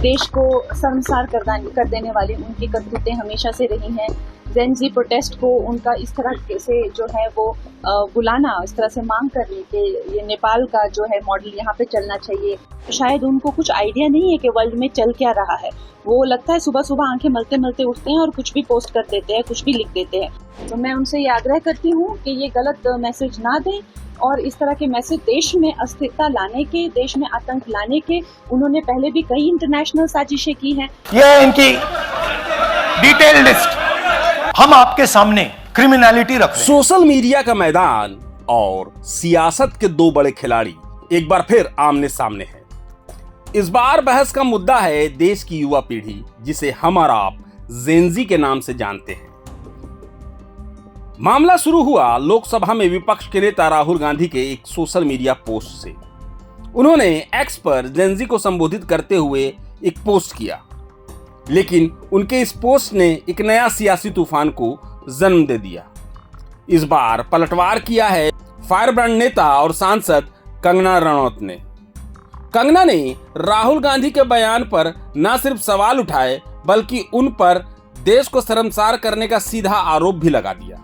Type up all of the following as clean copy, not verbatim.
देश को शर्मसार कर देने वाली उनकी करतूतें हमेशा से रही हैं। जेन जी प्रोटेस्ट को उनका इस तरह से जो है वो बुलाना, इस तरह से मांग करनी कि ये नेपाल का जो है मॉडल यहाँ पे चलना चाहिए। शायद उनको कुछ आइडिया नहीं है कि वर्ल्ड में चल क्या रहा है। वो लगता है सुबह सुबह आंखें मलते मलते उठते हैं और कुछ भी पोस्ट कर देते हैं, कुछ भी लिख देते हैं। तो मैं उनसे ये आग्रह करती हूँ कि ये गलत मैसेज ना दें और इस तरह के मैसेज देश में अस्थिरता लाने के, देश में आतंक लाने के, उन्होंने पहले भी कई इंटरनेशनल साजिशें की हैं। ये इनकी डिटेल लिस्ट हम आपके सामने क्रिमिनलिटी रख रहे हैं। सोशल मीडिया का मैदान और सियासत के दो बड़े खिलाड़ी एक बार फिर आमने सामने हैं। इस बार बहस का मुद्दा है देश की युवा पीढ़ी, जिसे हम और आप जेनजी के नाम से जानते हैं। मामला शुरू हुआ लोकसभा में विपक्ष के नेता राहुल गांधी के एक सोशल मीडिया पोस्ट से। उन्होंने एक्स पर जेनजी को संबोधित करते हुए एक पोस्ट किया, लेकिन उनके इस पोस्ट ने एक नया सियासी तूफान को जन्म दे दिया। इस बार पलटवार किया है फायरब्रांड नेता और सांसद कंगना रनौत ने। कंगना ने राहुल गांधी के बयान पर न सिर्फ सवाल उठाए, बल्कि उन पर देश को शर्मसार करने का सीधा आरोप भी लगा दिया।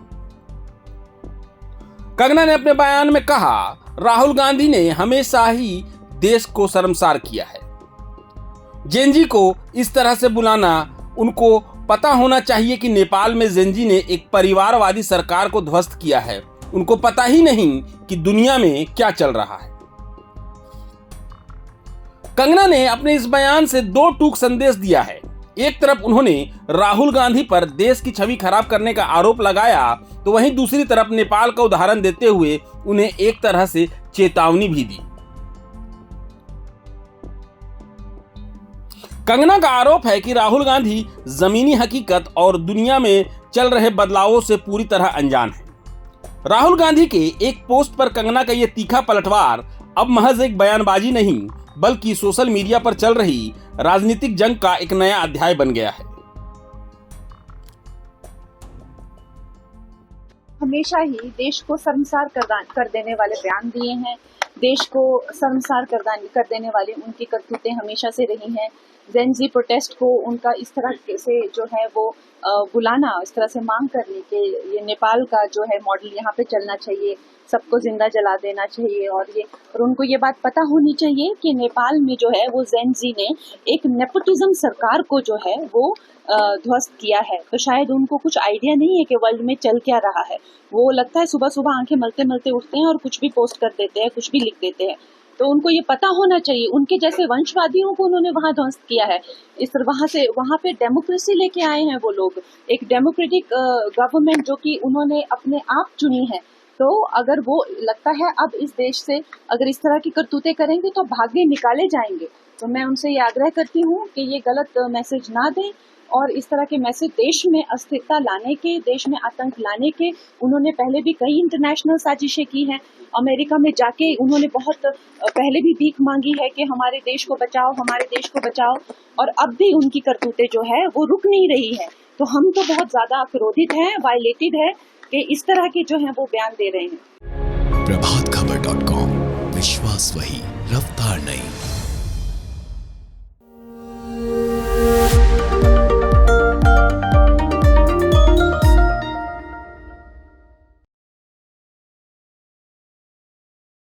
कंगना ने अपने बयान में कहा, राहुल गांधी ने हमेशा ही देश को शर्मसार किया है। जेनजी को इस तरह से बुलाना, उनको पता होना चाहिए कि नेपाल में जेनजी ने एक परिवारवादी सरकार को ध्वस्त किया है। उनको पता ही नहीं कि दुनिया में क्या चल रहा है। कंगना ने अपने इस बयान से दो टूक संदेश दिया है। एक तरफ उन्होंने राहुल गांधी पर देश की छवि खराब करने का आरोप लगाया, तो वहीं दूसरी तरफ नेपाल का उदाहरण देते हुए उन्हें एक तरह से चेतावनी भी दी। कंगना का आरोप है कि राहुल गांधी जमीनी हकीकत और दुनिया में चल रहे बदलावों से पूरी तरह अनजान है। राहुल गांधी के एक पोस्ट पर कंगना का यह तीखा पलटवार अब महज एक बयानबाजी नहीं, बल्कि सोशल मीडिया पर चल रही राजनीतिक जंग का एक नया अध्याय बन गया है। हमेशा ही देश को शर्मसार कर देने वाले बयान दिए हैं। देश को शर्मसार कर देने वाली उनकी करतूतें हमेशा से रही हैं। जेन जी प्रोटेस्ट को उनका इस तरह से जो है वो बुलाना, इस तरह से मांग करनी कि ये नेपाल का जो है मॉडल यहाँ पे चलना चाहिए, सबको जिंदा जला देना चाहिए। और उनको ये बात पता होनी चाहिए कि नेपाल में जो है वो जेन जी ने एक नेपोटिज्म सरकार को जो है वो ध्वस्त किया है। तो शायद उनको कुछ आइडिया नहीं है कि वर्ल्ड में चल क्या रहा है। वो लगता है सुबह सुबह आंखें मलते मलते उठते हैं और कुछ भी पोस्ट कर देते हैं, कुछ भी लिख देते हैं। तो उनको ये पता होना चाहिए, उनके जैसे वंशवादियों को उन्होंने वहां ध्वस्त किया है। वहां पे डेमोक्रेसी लेके आए हैं वो लोग, एक डेमोक्रेटिक गवर्नमेंट जो कि उन्होंने अपने आप चुनी है। तो अगर वो लगता है अब इस देश से अगर इस तरह की करतूतें करेंगे तो भाग्य निकाले जाएंगे। तो मैं उनसे ये आग्रह करती हूँ कि ये गलत मैसेज ना दें और इस तरह के मैसेज देश में अस्थिरता लाने के, देश में आतंक लाने के, उन्होंने पहले भी कई इंटरनेशनल साजिशें की हैं। अमेरिका में जाके उन्होंने बहुत पहले भी भीख मांगी है कि हमारे देश को बचाओ, हमारे देश को बचाओ, और अब भी उनकी करतूतें जो है वो रुक नहीं रही है। तो हम तो बहुत ज्यादा क्रोधित हैं, वायलेटेड है कि इस तरह के जो है वो बयान दे रहे हैं। प्रभातखबर.com, विश्वास वही, रफ्तार नहीं।